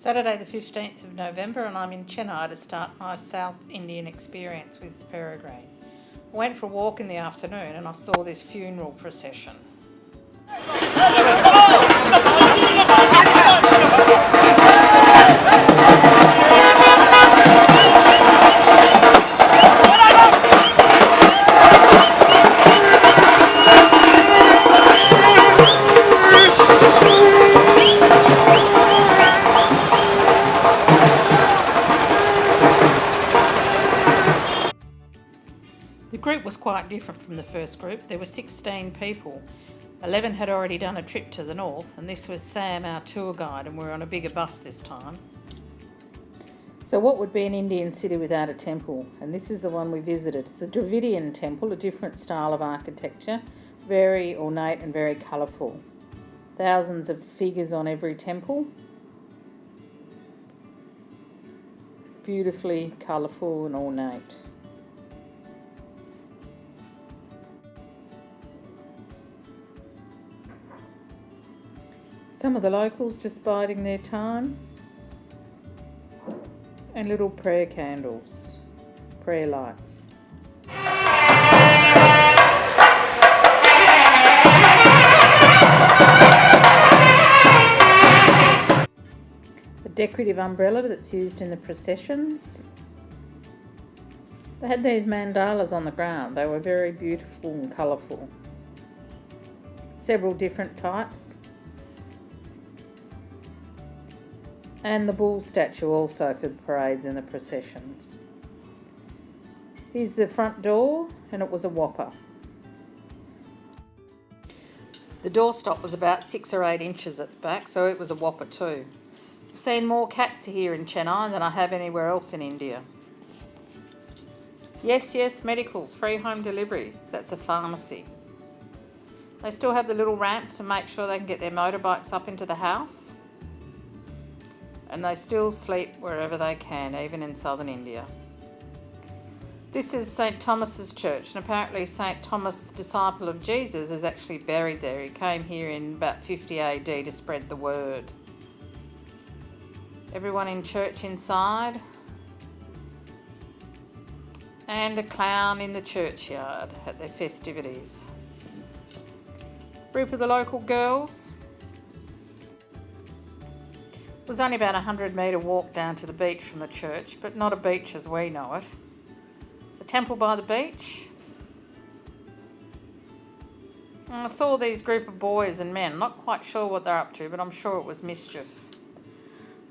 Saturday the 15th of November, and I'm in Chennai to start my South Indian experience with Peregrine. I went for a walk in the afternoon and I saw this funeral procession. The group was quite different from the first group. There were 16 people. 11 had already done a trip to the north, and this was Sam, our tour guide, and we're on a bigger bus this time. So what would be an Indian city without a temple? And this is the one we visited. It's a Dravidian temple, a different style of architecture, very ornate and very colourful. Thousands of figures on every temple. Beautifully colourful and ornate. Some of the locals just biding their time, and little prayer candles, prayer lights. A decorative umbrella that's used in the processions. They had these mandalas on the ground. They were very beautiful and colourful. Several different types. And the bull statue also for the parades and the processions. Here's the front door, and it was a whopper. The doorstop was about 6 or 8 inches at the back, so it was a whopper too. I've seen more cats here in Chennai than I have anywhere else in India. Yes, medicals, free home delivery. That's a pharmacy. They still have the little ramps to make sure they can get their motorbikes up into the house. And they still sleep wherever they can, even in southern India. This is St. Thomas's church, and apparently St. Thomas, disciple of Jesus, is actually buried there. He came here in about 50 AD to spread the word. Everyone in church inside. And a clown in the churchyard at their festivities. Group of the local girls. It was only about a 100-metre walk down to the beach from the church, but not a beach as we know it. The temple by the beach. And I saw these group of boys and men. Not quite sure what they're up to, but I'm sure it was mischief.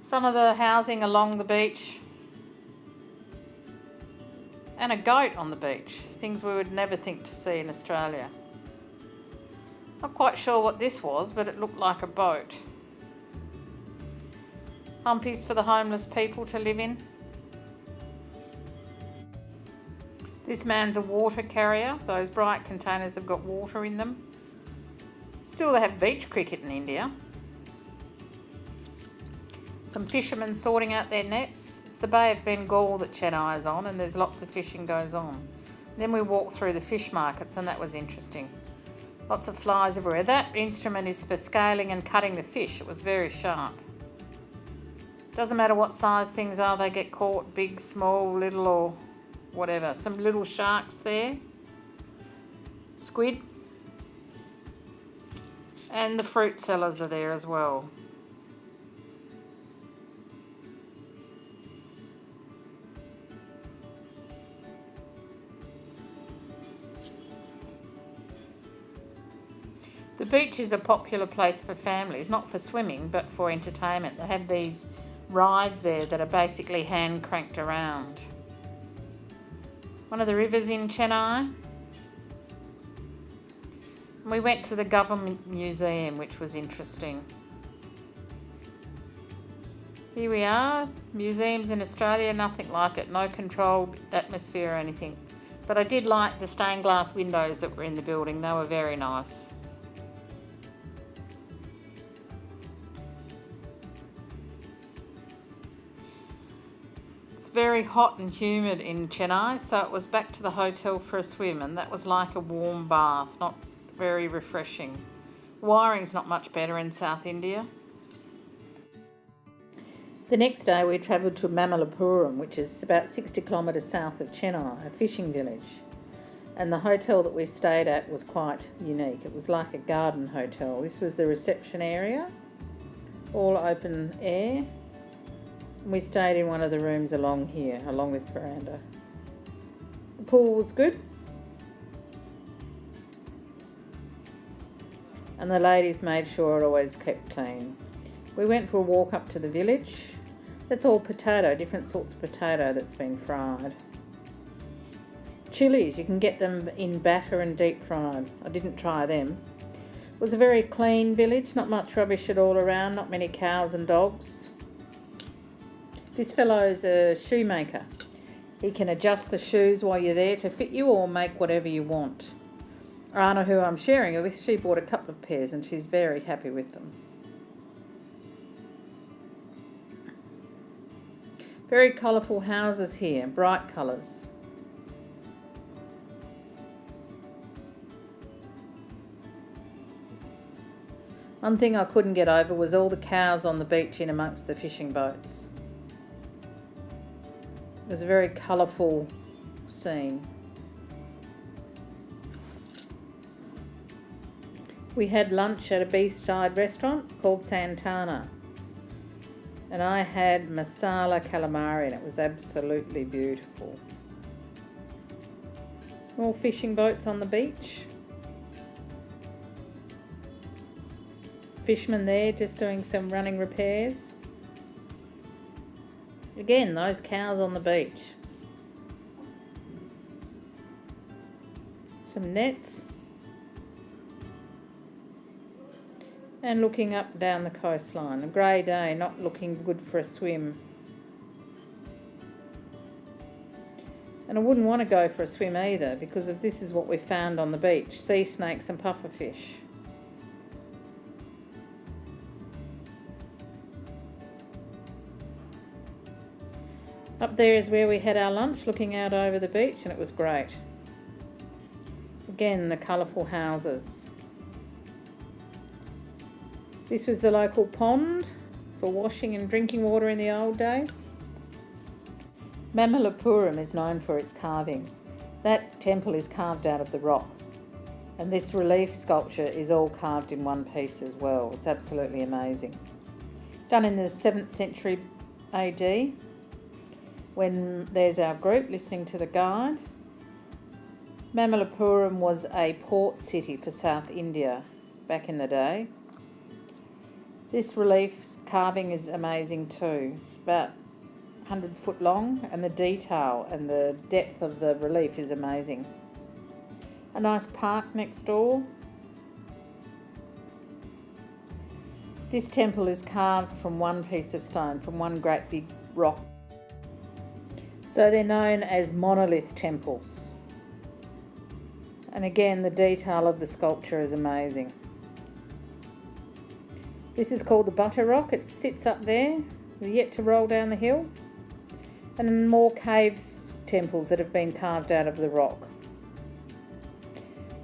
Some of the housing along the beach. And a goat on the beach. Things we would never think to see in Australia. Not quite sure what this was, but it looked like a boat. Humpies for the homeless people to live in. This man's a water carrier. Those bright containers have got water in them. Still, they have beach cricket in India. Some fishermen sorting out their nets. It's the Bay of Bengal that Chennai is on, and there's lots of fishing goes on. Then we walked through the fish markets, and that was interesting. Lots of flies everywhere. That instrument is for scaling and cutting the fish. It was very sharp. Doesn't matter what size things are, they get caught, big, small, little, or whatever. Some little sharks there. Squid. And the fruit sellers are there as well. The beach is a popular place for families, not for swimming, but for entertainment. They have these rides there that are basically hand cranked around. One of the rivers in Chennai. We went to the government museum, which was interesting. Here we are, museums in Australia, nothing like it, no controlled atmosphere or anything. But I did like the stained glass windows that were in the building, they were very nice. Very hot and humid in Chennai, so it was back to the hotel for a swim, and that was like a warm bath, not very refreshing. Wiring's not much better in South India. The next day we travelled to Mamallapuram, which is about 60 kilometres south of Chennai, a fishing village. And the hotel that we stayed at was quite unique. It was like a garden hotel. This was the reception area, all open air. We stayed in one of the rooms along here, along this veranda. The pool was good. And the ladies made sure it always kept clean. We went for a walk up to the village. That's all potato, different sorts of potato that's been fried. Chilies, you can get them in batter and deep fried. I didn't try them. It was a very clean village, not much rubbish at all around, not many cows and dogs. This fellow's a shoemaker. He can adjust the shoes while you're there to fit you or make whatever you want. Anna, who I'm sharing it with, she bought a couple of pairs and she's very happy with them. Very colourful houses here, bright colours. One thing I couldn't get over was all the cows on the beach in amongst the fishing boats. It was a very colourful scene. We had lunch at a beachside restaurant called Santana. And I had masala calamari and it was absolutely beautiful. More fishing boats on the beach. Fishermen there just doing some running repairs. Again, those cows on the beach. Some nets. And looking up down the coastline. A grey day, not looking good for a swim. And I wouldn't want to go for a swim either because of this is what we found on the beach. Sea snakes and pufferfish. Up there is where we had our lunch, looking out over the beach, and it was great. Again, the colourful houses. This was the local pond for washing and drinking water in the old days. Mamallapuram is known for its carvings. That temple is carved out of the rock. And this relief sculpture is all carved in one piece as well. It's absolutely amazing. Done in the 7th century AD. When there's our group listening to the guide. Mamallapuram was a port city for South India back in the day. This relief carving is amazing too. It's about 100 foot long and the detail and the depth of the relief is amazing. A nice park next door. This temple is carved from one piece of stone, from one great big rock. So they're known as monolith temples. And again, the detail of the sculpture is amazing. This is called the Butter Rock. It sits up there. We're yet to roll down the hill. And more cave temples that have been carved out of the rock.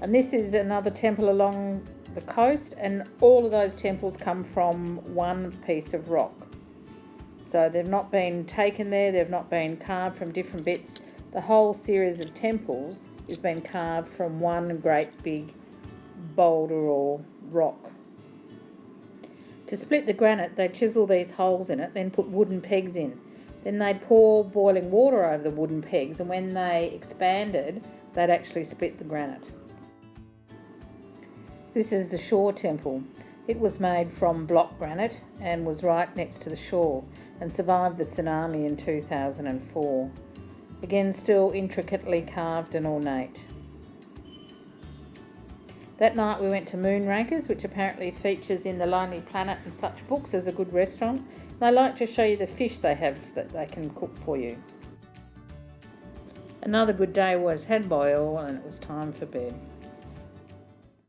And this is another temple along the coast, and all of those temples come from one piece of rock. So they've not been taken there, they've not been carved from different bits. The whole series of temples has been carved from one great big boulder or rock. To split the granite, they'd chisel these holes in it, then put wooden pegs in. Then they'd pour boiling water over the wooden pegs, and when they expanded, they'd actually split the granite. This is the shore temple. It was made from block granite and was right next to the shore and survived the tsunami in 2004. Again, still intricately carved and ornate. That night we went to Moonrakers, which apparently features in The Lonely Planet and such books as a good restaurant. They like to show you the fish they have that they can cook for you. Another good day was had by all and it was time for bed.